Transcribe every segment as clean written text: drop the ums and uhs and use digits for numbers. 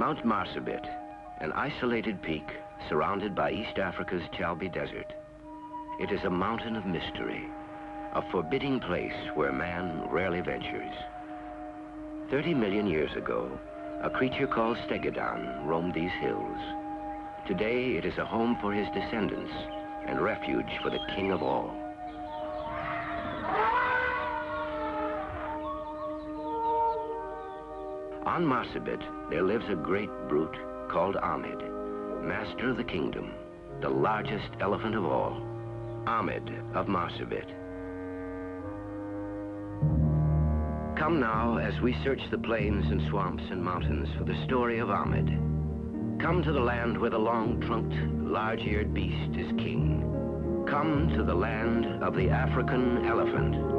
Mount Marsabit, an isolated peak surrounded by East Africa's Chalbi Desert. It is a mountain of mystery, a forbidding place where man rarely ventures. 30 million years ago, a creature called Stegodon roamed these hills. Today, it is a home for his descendants and refuge for the king of all. On Marsabit, there lives a great brute called Ahmed, master of the kingdom, the largest elephant of all, Ahmed of Marsabit. Come now as we search the plains and swamps and mountains for the story of Ahmed. Come to the land where the long-trunked, large-eared beast is king. Come to the land of the African elephant.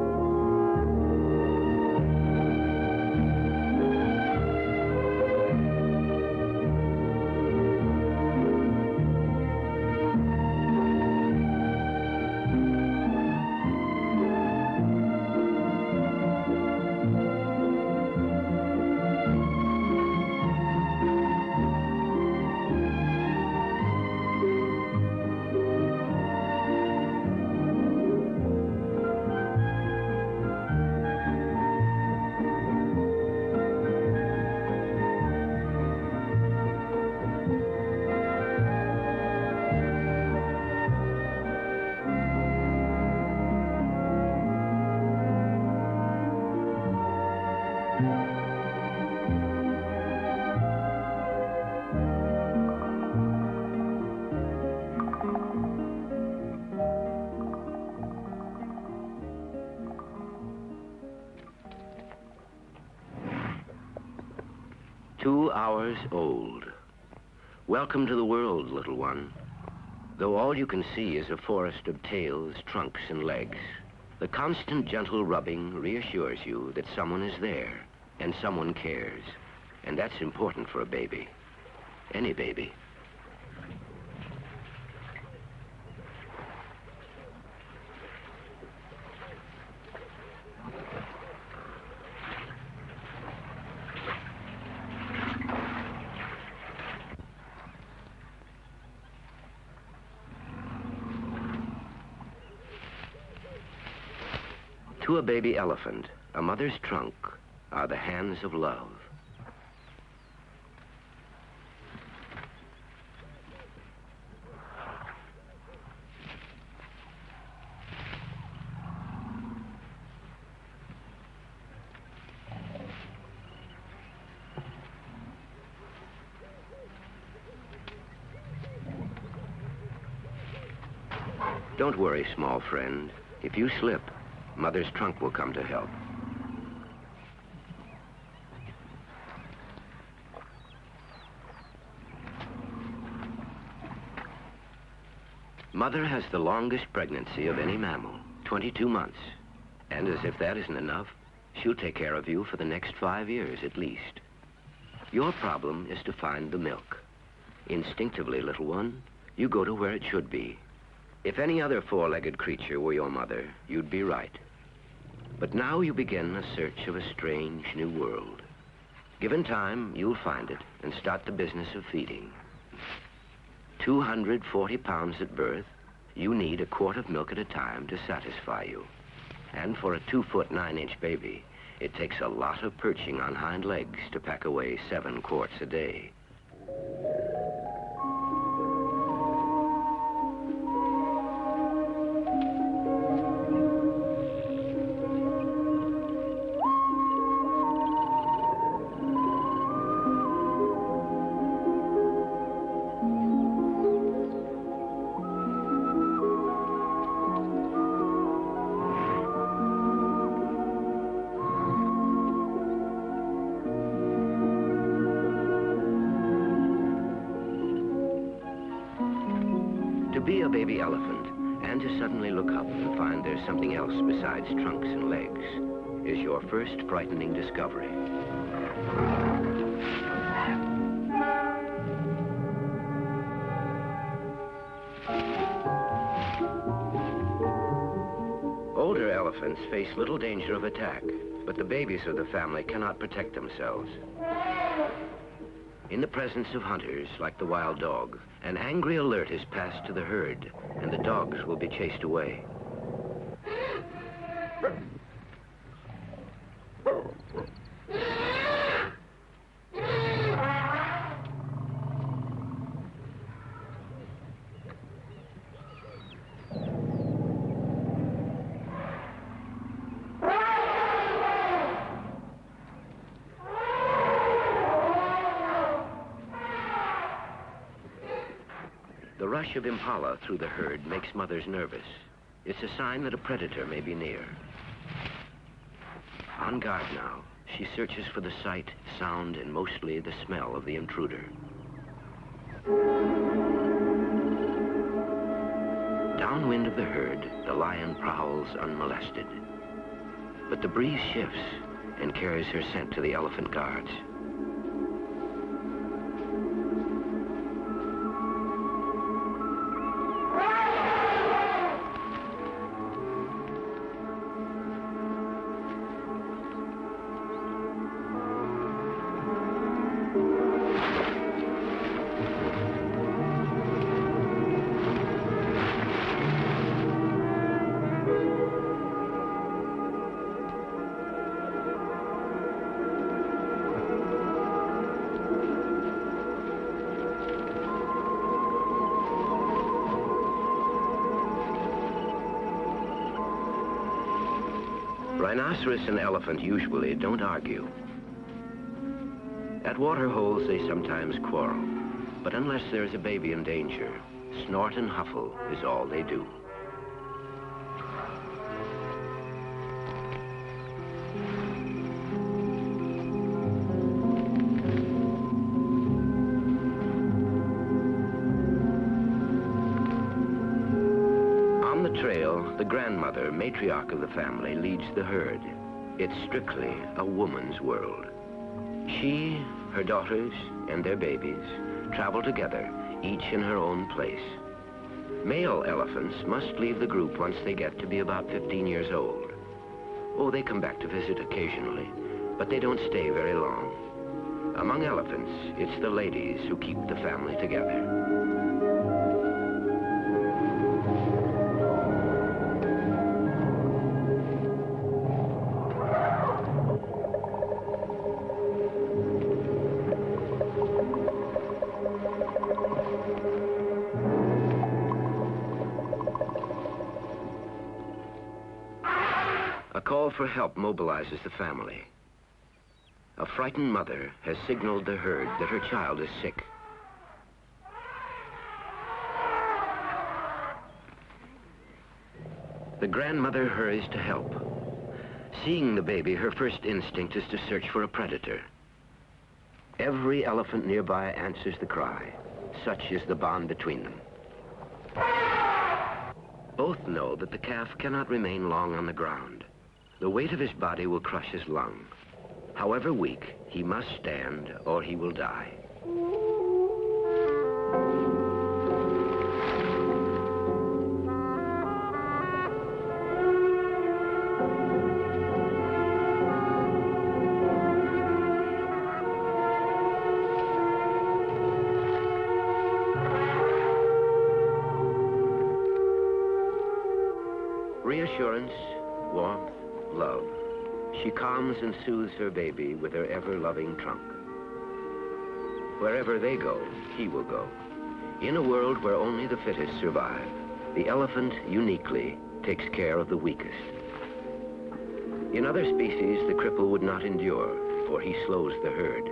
Old. Welcome to the world, little one. Though all you can see is a forest of tails, trunks, and legs, the constant gentle rubbing reassures you that someone is there and someone cares. And that's important for a baby. Any baby. To a baby elephant, a mother's trunk are the hands of love. Don't worry, small friend. If you slip, Mother's trunk will come to help. Mother has the longest pregnancy of any mammal, 22 months. And as if that isn't enough, she'll take care of you for the next 5 years at least. Your problem is to find the milk. Instinctively, little one, you go to where it should be. If any other four-legged creature were your mother, you'd be right. But now you begin a search of a strange new world. Given time, you'll find it and start the business of feeding. 240 pounds at birth, you need a quart of milk at a time to satisfy you. And for a 2-foot 9-inch baby, it takes a lot of perching on hind legs to pack away 7 quarts a day. To be a baby elephant, and to suddenly look up and find there's something else besides trunks and legs, is your first frightening discovery. Older elephants face little danger of attack, but the babies of the family cannot protect themselves. In the presence of hunters, like the wild dog, an angry alert is passed to the herd, and the dogs will be chased away. The rush of impala through the herd makes mothers nervous. It's a sign that a predator may be near. On guard now, she searches for the sight, sound, and mostly the smell of the intruder. Downwind of the herd, the lion prowls unmolested. But the breeze shifts and carries her scent to the elephant guards. Rhinoceros and elephant usually don't argue. At water holes, they sometimes quarrel. But unless there's a baby in danger, snort and huffle is all they do. The grandmother, matriarch of the family, leads the herd. It's strictly a woman's world. She, her daughters, and their babies travel together, each in her own place. Male elephants must leave the group once they get to be about 15 years old. Oh, they come back to visit occasionally, but they don't stay very long. Among elephants, it's the ladies who keep the family together. A call for help mobilizes the family. A frightened mother has signaled the herd that her child is sick. The grandmother hurries to help. Seeing the baby, her first instinct is to search for a predator. Every elephant nearby answers the cry. Such is the bond between them. Both know that the calf cannot remain long on the ground. The weight of his body will crush his lung. However weak, he must stand or he will die. Reassurance, warmth, love. She calms and soothes her baby with her ever-loving trunk. Wherever they go, he will go. In a world where only the fittest survive, the elephant uniquely takes care of the weakest. In other species, the cripple would not endure, for he slows the herd.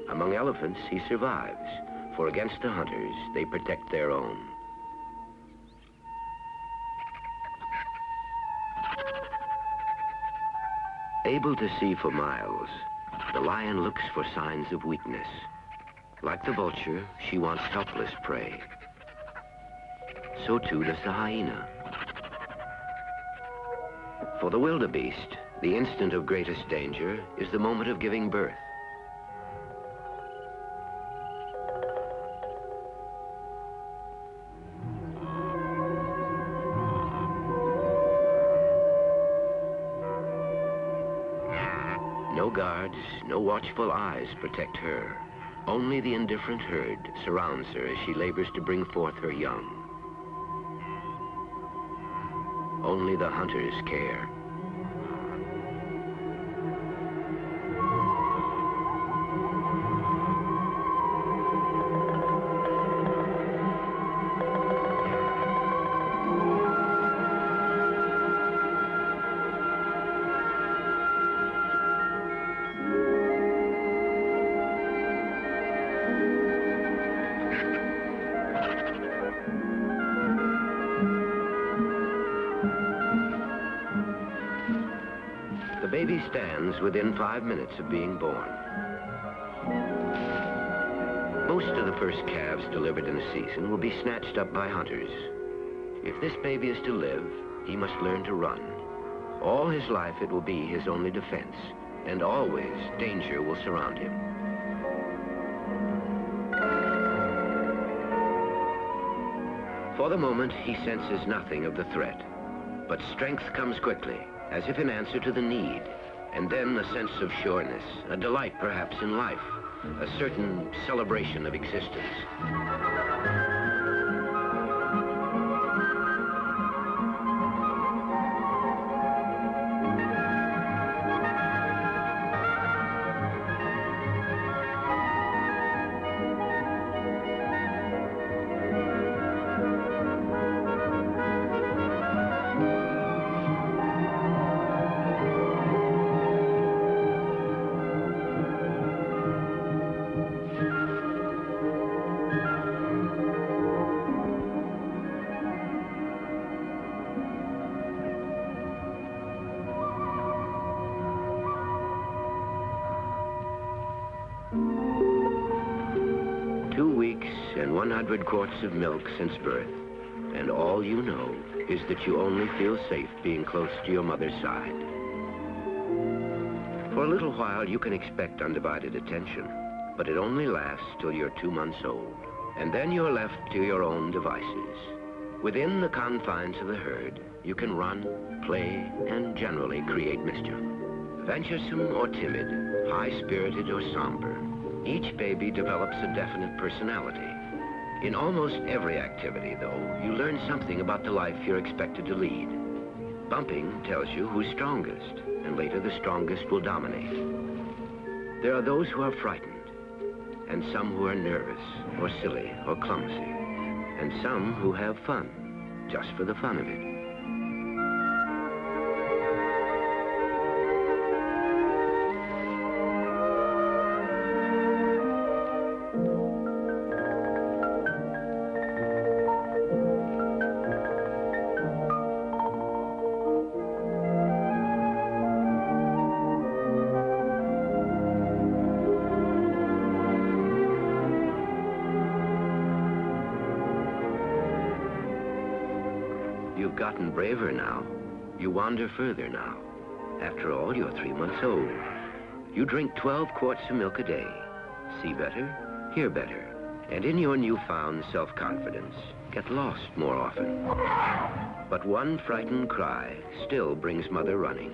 Among elephants, he survives, for against the hunters, they protect their own. Able to see for miles, the lion looks for signs of weakness. Like the vulture, she wants helpless prey. So too does the hyena. For the wildebeest, the instant of greatest danger is the moment of giving birth. No guards, no watchful eyes protect her. Only the indifferent herd surrounds her as she labors to bring forth her young. Only the hunters care. The baby stands within 5 minutes of being born. Most of the first calves delivered in a season will be snatched up by hunters. If this baby is to live, he must learn to run. All his life it will be his only defense, and always danger will surround him. For the moment, he senses nothing of the threat, but strength comes quickly, as if in answer to the need, and then a sense of sureness, a delight perhaps in life, a certain celebration of existence. And 100 quarts of milk since birth, and all you know is that you only feel safe being close to your mother's side. For a little while you can expect undivided attention, but it only lasts till you're 2 months old, and then you're left to your own devices. Within the confines of the herd, you can run, play, and generally create mischief. Venturesome or timid, high-spirited or somber, each baby develops a definite personality. In almost every activity, though, you learn something about the life you're expected to lead. Bumping tells you who's strongest, and later the strongest will dominate. There are those who are frightened, and some who are nervous, or silly, or clumsy, and some who have fun, just for the fun of it. You've gotten braver now. You wander further now. After all, you're 3 months old. You drink 12 quarts of milk a day. See better, hear better, and in your newfound self-confidence, get lost more often. But one frightened cry still brings mother running.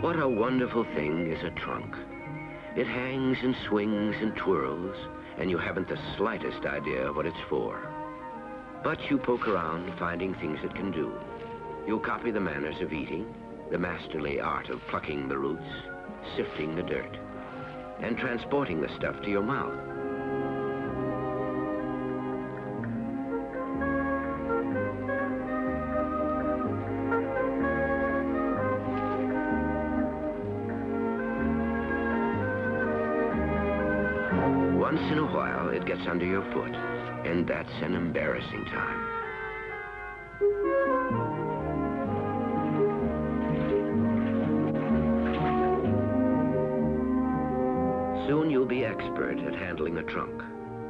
What a wonderful thing is a trunk. It hangs and swings and twirls, and you haven't the slightest idea what it's for. But you poke around, finding things it can do. You'll copy the manners of eating, the masterly art of plucking the roots, sifting the dirt, and transporting the stuff to your mouth. Once in a while, it gets under your foot, and that's an embarrassing time. Soon you'll be expert at handling a trunk,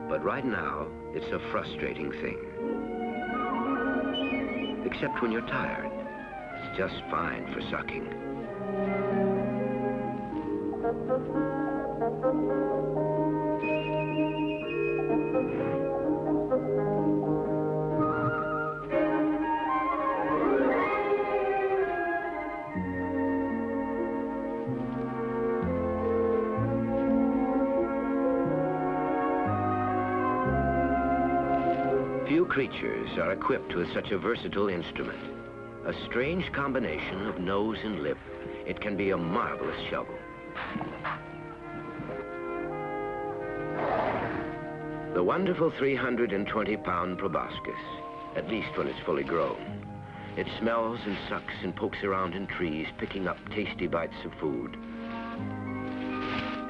but right now, it's a frustrating thing. Except when you're tired. It's just fine for sucking. Few creatures are equipped with such a versatile instrument. A strange combination of nose and lip, it can be a marvelous shovel. The wonderful 320-pound proboscis, at least when it's fully grown. It smells and sucks and pokes around in trees, picking up tasty bites of food.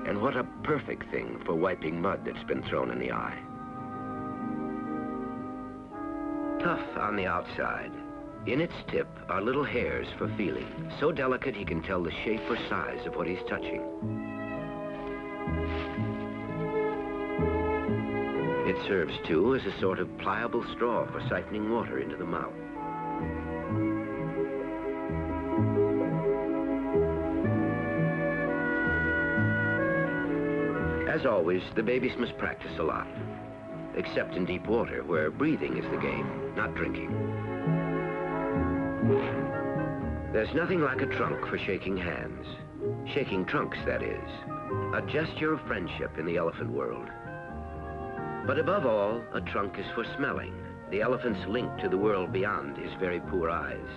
And what a perfect thing for wiping mud that's been thrown in the eye. Tough on the outside. In its tip are little hairs for feeling, so delicate he can tell the shape or size of what he's touching. It serves, too, as a sort of pliable straw for siphoning water into the mouth. As always, the babies must practice a lot. Except in deep water, where breathing is the game, not drinking. There's nothing like a trunk for shaking hands. Shaking trunks, that is. A gesture of friendship in the elephant world. But above all, a trunk is for smelling, the elephant's link to the world beyond his very poor eyes.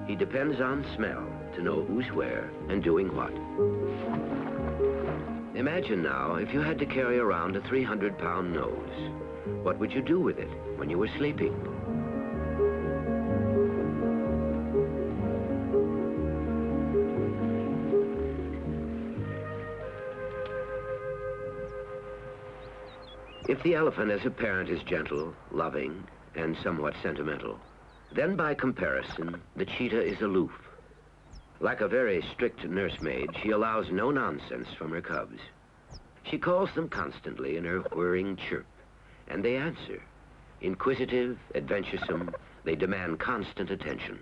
He depends on smell to know who's where and doing what. Imagine now if you had to carry around a 300-pound nose. What would you do with it when you were sleeping? If the elephant as a parent is gentle, loving, and somewhat sentimental, then by comparison, the cheetah is aloof. Like a very strict nursemaid, she allows no nonsense from her cubs. She calls them constantly in her whirring chirp, and they answer. Inquisitive, adventuresome, they demand constant attention.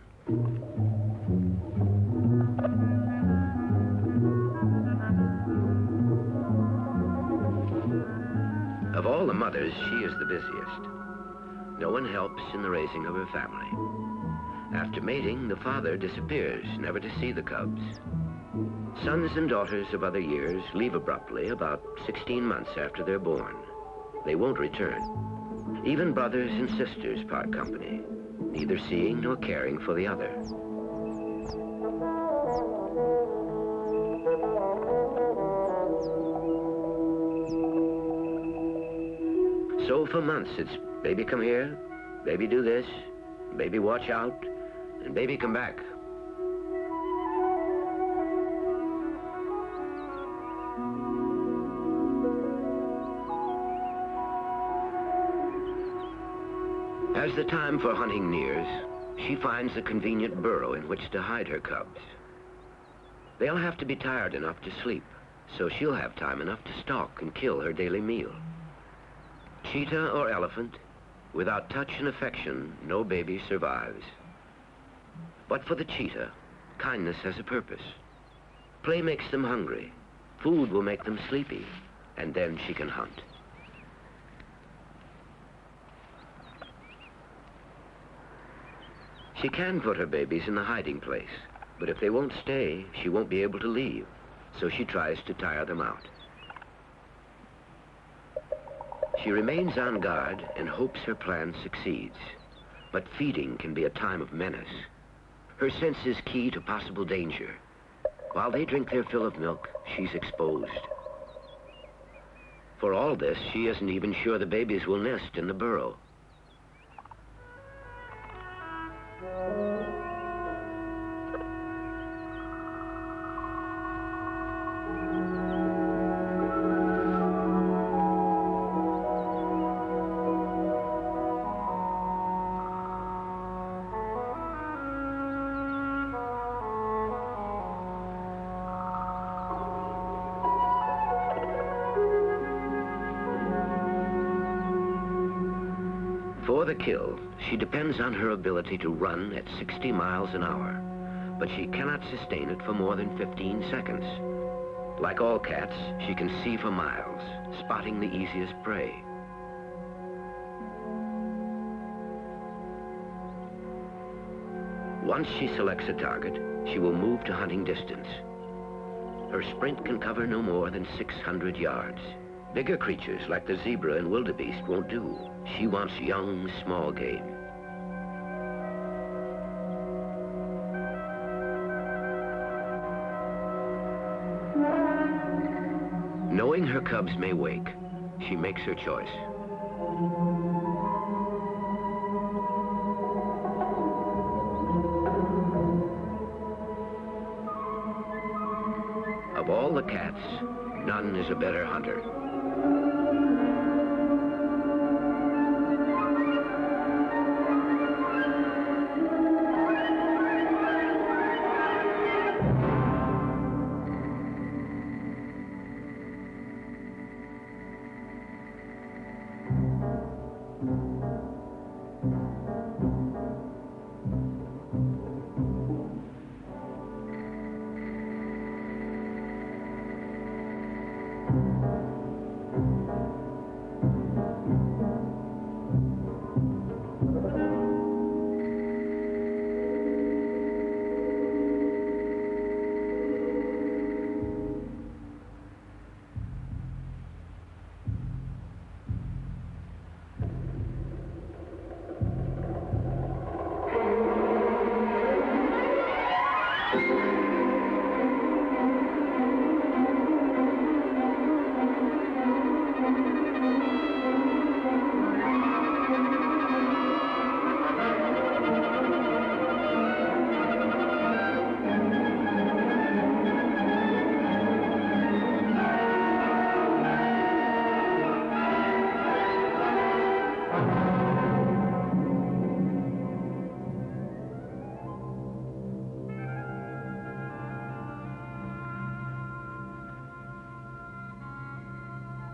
Of all the mothers, she is the busiest. No one helps in the raising of her family. After mating, the father disappears, never to see the cubs. Sons and daughters of other years leave abruptly about 16 months after they're born. They won't return. Even brothers and sisters part company, neither seeing nor caring for the other. So for months it's, baby come here, baby do this, baby watch out, and baby come back. As the time for hunting nears, she finds a convenient burrow in which to hide her cubs. They'll have to be tired enough to sleep, so she'll have time enough to stalk and kill her daily meal. Cheetah or elephant, without touch and affection, no baby survives. But for the cheetah, kindness has a purpose. Play makes them hungry. Food will make them sleepy, and then she can hunt. She can put her babies in the hiding place, but if they won't stay, she won't be able to leave, so she tries to tire them out. She remains on guard and hopes her plan succeeds, but feeding can be a time of menace. Her sense is key to possible danger. While they drink their fill of milk, she's exposed. For all this, she isn't even sure the babies will nest in the burrow. For the kill, she depends on her ability to run at 60 miles an hour, but she cannot sustain it for more than 15 seconds. Like all cats, she can see for miles, spotting the easiest prey. Once she selects a target, she will move to hunting distance. Her sprint can cover no more than 600 yards. Bigger creatures like the zebra and wildebeest won't do. She wants young, small game. Knowing her cubs may wake, she makes her choice. Of all the cats, none is a better hunter.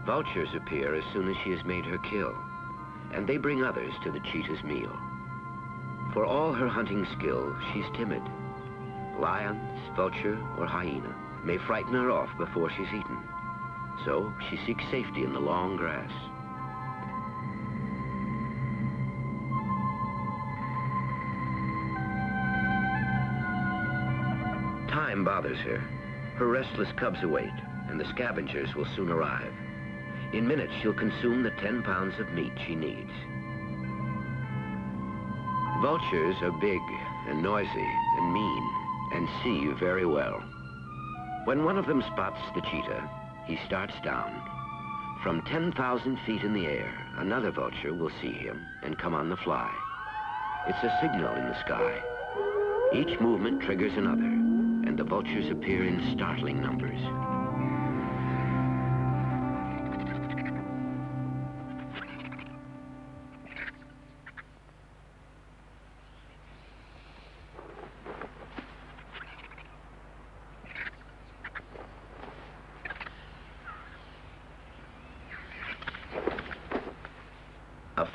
Vultures appear as soon as she has made her kill, and they bring others to the cheetah's meal. For all her hunting skill, she's timid. Lions, vulture, or hyena may frighten her off before she's eaten. So she seeks safety in the long grass. Time bothers her. Her restless cubs await, and the scavengers will soon arrive. In minutes, she'll consume the 10 pounds of meat she needs. Vultures are big and noisy and mean and see very well. When one of them spots the cheetah, he starts down. From 10,000 feet in the air, another vulture will see him and come on the fly. It's a signal in the sky. Each movement triggers another, and the vultures appear in startling numbers.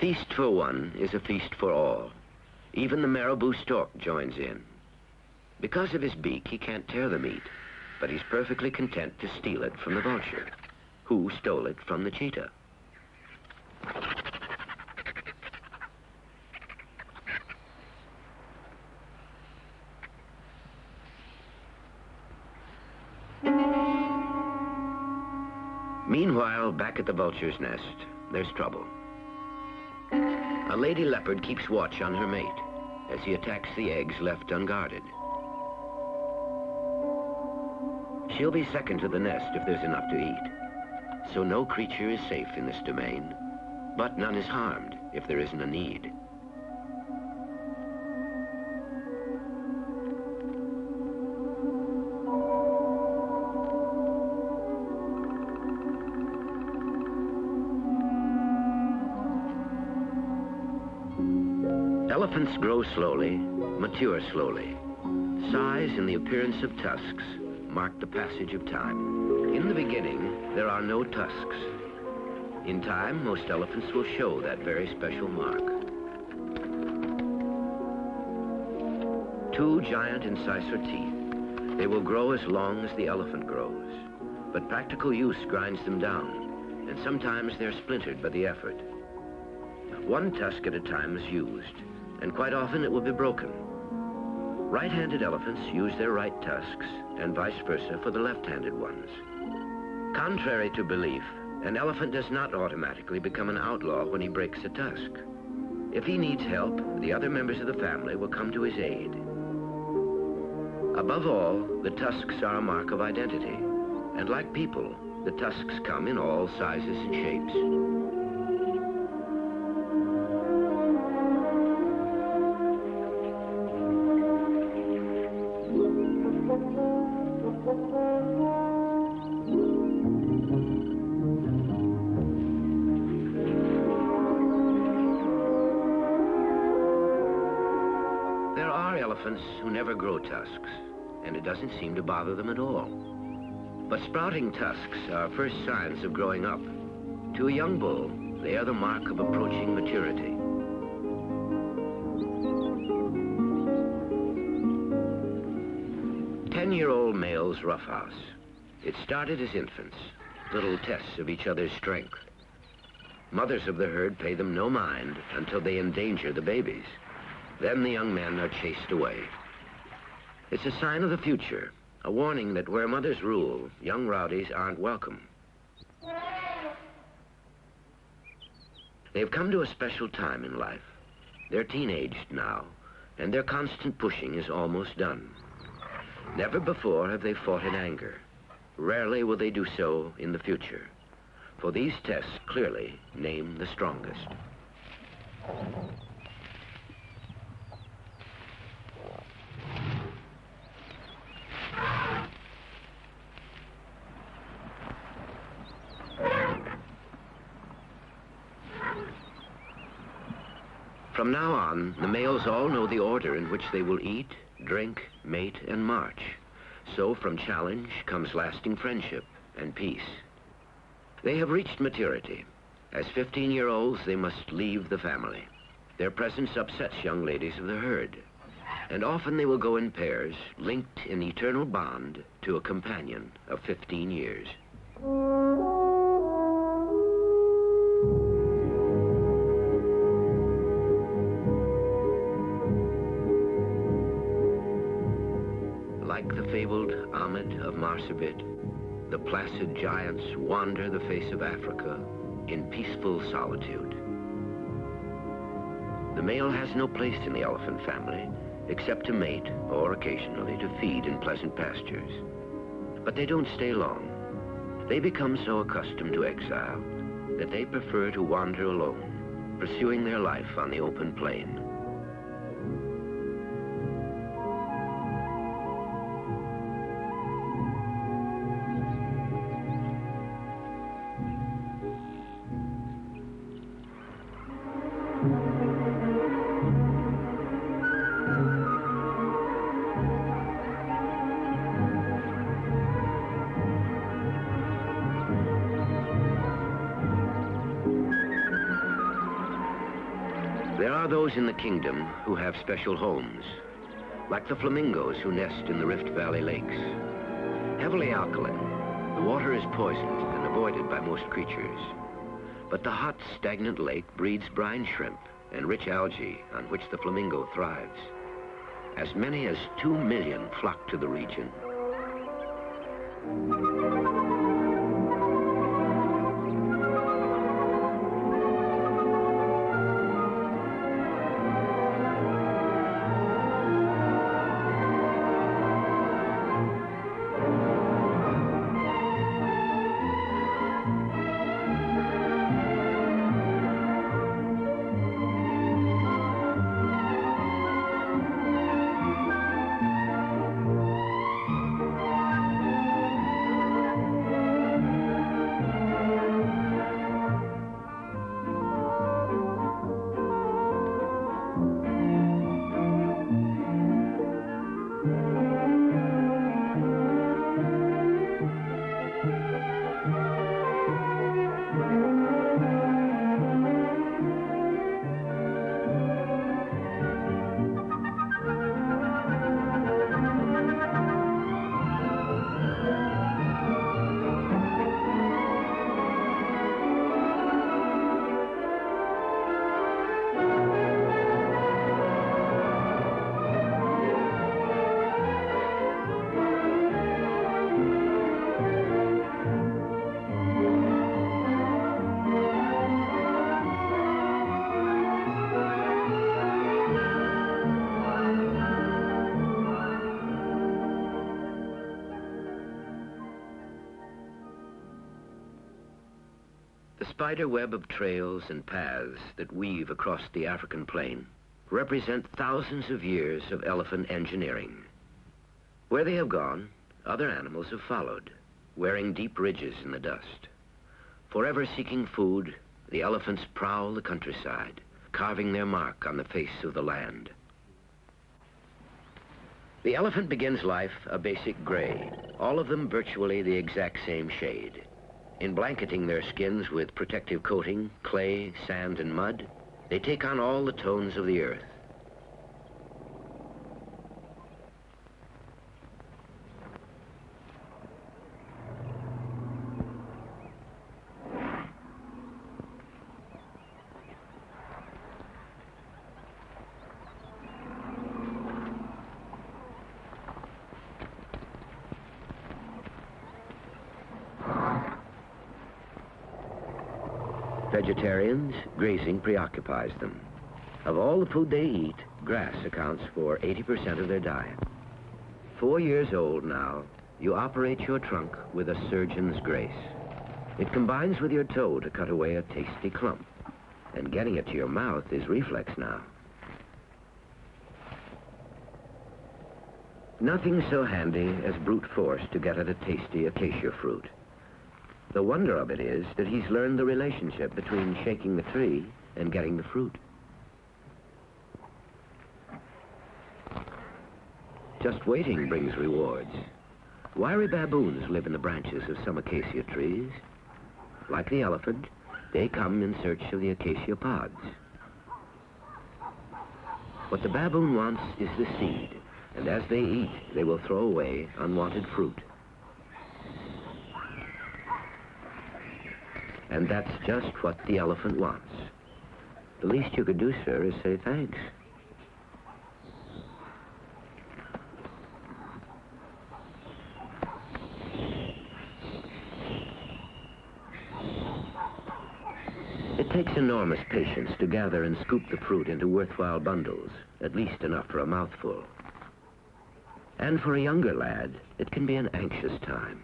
feast for one is a feast for all. Even the marabou stork joins in. Because of his beak, he can't tear the meat, but he's perfectly content to steal it from the vulture, who stole it from the cheetah. Meanwhile, back at the vulture's nest, there's trouble. A lady leopard keeps watch on her mate as he attacks the eggs left unguarded. She'll be second to the nest if there's enough to eat. So no creature is safe in this domain, but none is harmed if there isn't a need. Elephants grow slowly, mature slowly. Size and the appearance of tusks mark the passage of time. In the beginning, there are no tusks. In time, most elephants will show that very special mark. Two giant incisor teeth. They will grow as long as the elephant grows. But practical use grinds them down, and sometimes they're splintered by the effort. One tusk at a time is used, and quite often it will be broken. Right-handed elephants use their right tusks, and vice versa for the left-handed ones. Contrary to belief, an elephant does not automatically become an outlaw when he breaks a tusk. If he needs help, the other members of the family will come to his aid. Above all, the tusks are a mark of identity, and like people, the tusks come in all sizes and shapes. Who never grow tusks, and it doesn't seem to bother them at all. But sprouting tusks are first signs of growing up. To a young bull, they are the mark of approaching maturity. Ten-year-old males roughhouse. It started as infants, little tests of each other's strength. Mothers of the herd pay them no mind until they endanger the babies. Then the young men are chased away. It's a sign of the future, a warning that where mothers rule, young rowdies aren't welcome. They've come to a special time in life. They're teenaged now, and their constant pushing is almost done. Never before have they fought in anger. Rarely will they do so in the future, for these tests clearly name the strongest. From now on, the males all know the order in which they will eat, drink, mate, and march. So from challenge comes lasting friendship and peace. They have reached maturity. As 15-year-olds, they must leave the family. Their presence upsets young ladies of the herd, and often they will go in pairs, linked in eternal bond to a companion of 15 years. Like the fabled Ahmed of Marsabit, the placid giants wander the face of Africa in peaceful solitude. The male has no place in the elephant family, except to mate or occasionally to feed in pleasant pastures. But they don't stay long. They become so accustomed to exile that they prefer to wander alone, pursuing their life on the open plain. those in the kingdom who have special homes, like the flamingos who nest in the Rift Valley lakes. Heavily alkaline, the water is poisoned and avoided by most creatures. But the hot, stagnant lake breeds brine shrimp and rich algae on which the flamingo thrives. As many as 2 million flock to the region. The spider web of trails and paths that weave across the African plain represent thousands of years of elephant engineering. Where they have gone, other animals have followed, wearing deep ridges in the dust. Forever seeking food, the elephants prowl the countryside, carving their mark on the face of the land. The elephant begins life a basic gray, all of them virtually the exact same shade. In blanketing their skins with protective coating, clay, sand, and mud, they take on all the tones of the earth. Vegetarians, grazing preoccupies them. Of all the food they eat, grass accounts for 80% of their diet. 4 years old now, you operate your trunk with a surgeon's grace. It combines with your toe to cut away a tasty clump, and getting it to your mouth is reflex now. Nothing so handy as brute force to get at a tasty acacia fruit. The wonder of it is that he's learned the relationship between shaking the tree and getting the fruit. Just waiting brings rewards. Wiry baboons live in the branches of some acacia trees. Like the elephant, they come in search of the acacia pods. What the baboon wants is the seed, and as they eat, they will throw away unwanted fruit. And that's just what the elephant wants. The least you could do, sir, is say thanks. It takes enormous patience to gather and scoop the fruit into worthwhile bundles, at least enough for a mouthful. And for a younger lad, it can be an anxious time.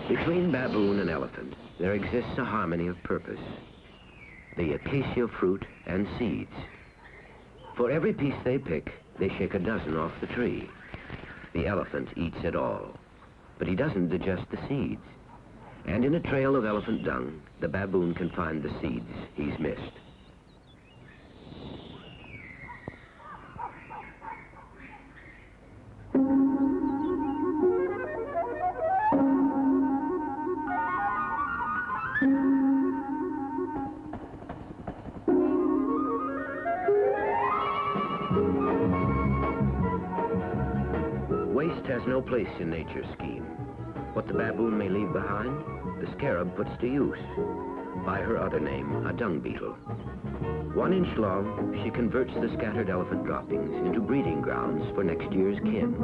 Between baboon and elephant, there exists a harmony of purpose. The acacia fruit and seeds. For every piece they pick, they shake a dozen off the tree. The elephant eats it all, but he doesn't digest the seeds. And in a trail of elephant dung, the baboon can find the seeds he's missed. has no place in nature's scheme. What the baboon may leave behind, the scarab puts to use. By her other name, a dung beetle. 1 inch long, she converts the scattered elephant droppings into breeding grounds for next year's kin.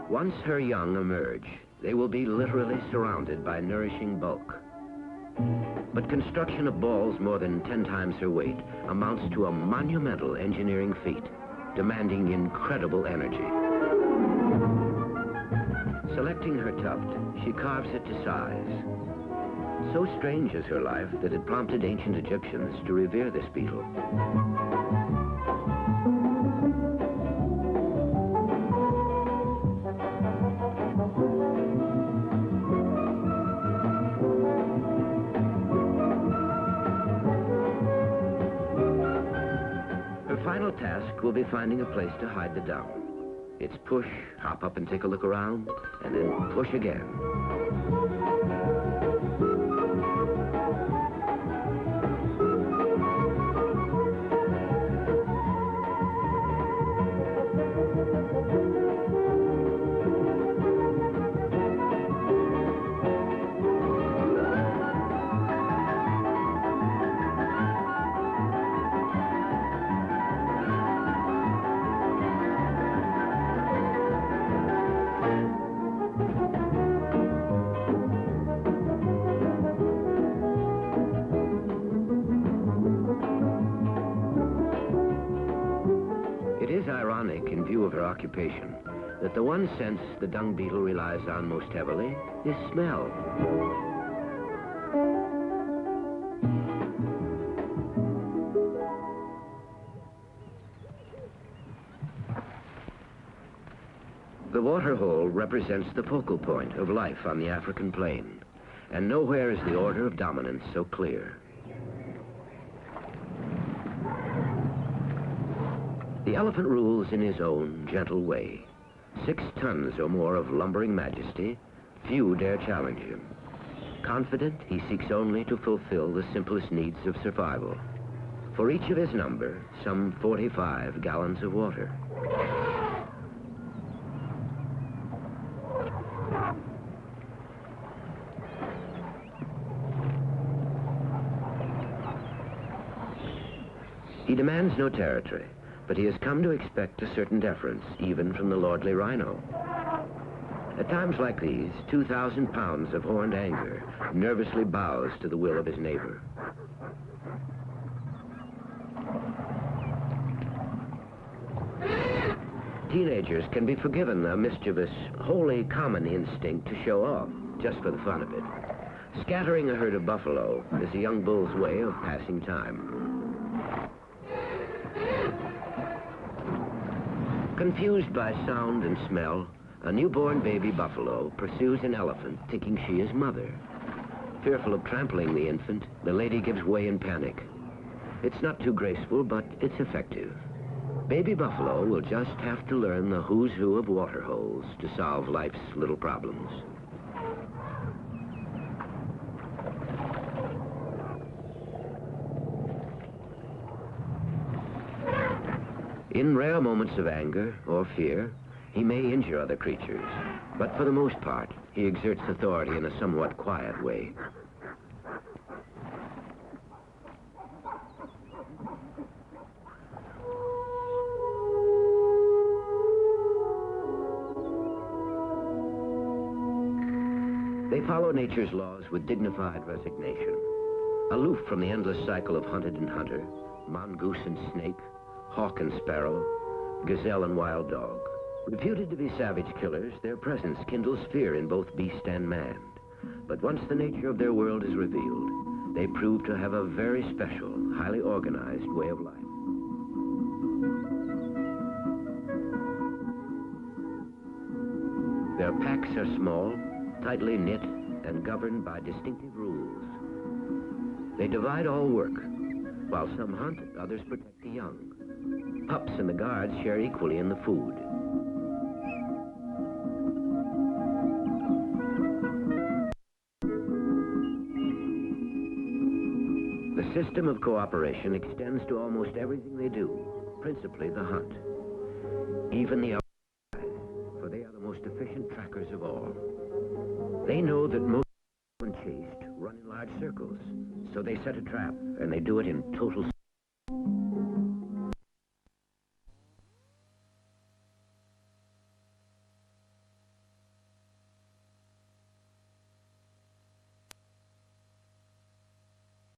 Once her young emerge, they will be literally surrounded by nourishing bulk. But construction of balls more than 10 times her weight amounts to a monumental engineering feat, demanding incredible energy. Selecting her tuft, she carves it to size. So strange is her life that it prompted ancient Egyptians to revere this beetle. Final task will be finding a place to hide the dung. It's push, hop up and take a look around, and then push again. Occupation, that the one sense the dung beetle relies on most heavily is smell. The waterhole represents the focal point of life on the African plain, and nowhere is the order of dominance so clear. The elephant rules in his own gentle way. 6 tons or more of lumbering majesty, few dare challenge him. Confident, he seeks only to fulfill the simplest needs of survival. For each of his number, some 45 gallons of water. He demands no territory, but he has come to expect a certain deference, even from the lordly rhino. At times like these, 2,000 pounds of horned anger nervously bows to the will of his neighbor. Teenagers can be forgiven a mischievous, wholly common instinct to show off, just for the fun of it. Scattering a herd of buffalo is a young bull's way of passing time. Confused by sound and smell, a newborn baby buffalo pursues an elephant, thinking she is mother. Fearful of trampling the infant, the lady gives way in panic. It's not too graceful, but it's effective. Baby buffalo will just have to learn the who's who of water holes to solve life's little problems. In rare moments of anger or fear, he may injure other creatures, but for the most part, he exerts authority in a somewhat quiet way. They follow nature's laws with dignified resignation, aloof from the endless cycle of hunted and hunter, mongoose and snake, hawk and sparrow, gazelle and wild dog. Reputed to be savage killers, their presence kindles fear in both beast and man. But once the nature of their world is revealed, they prove to have a very special, highly organized way of life. Their packs are small, tightly knit, and governed by distinctive rules. They divide all work. While some hunt, others protect the young. Pups and the guards share equally in the food. system of cooperation extends to almost everything they do, principally the hunt. Even the outside, for they are the most efficient trackers of all. They know that most when chased run in large circles, so they set a trap, and they do it in total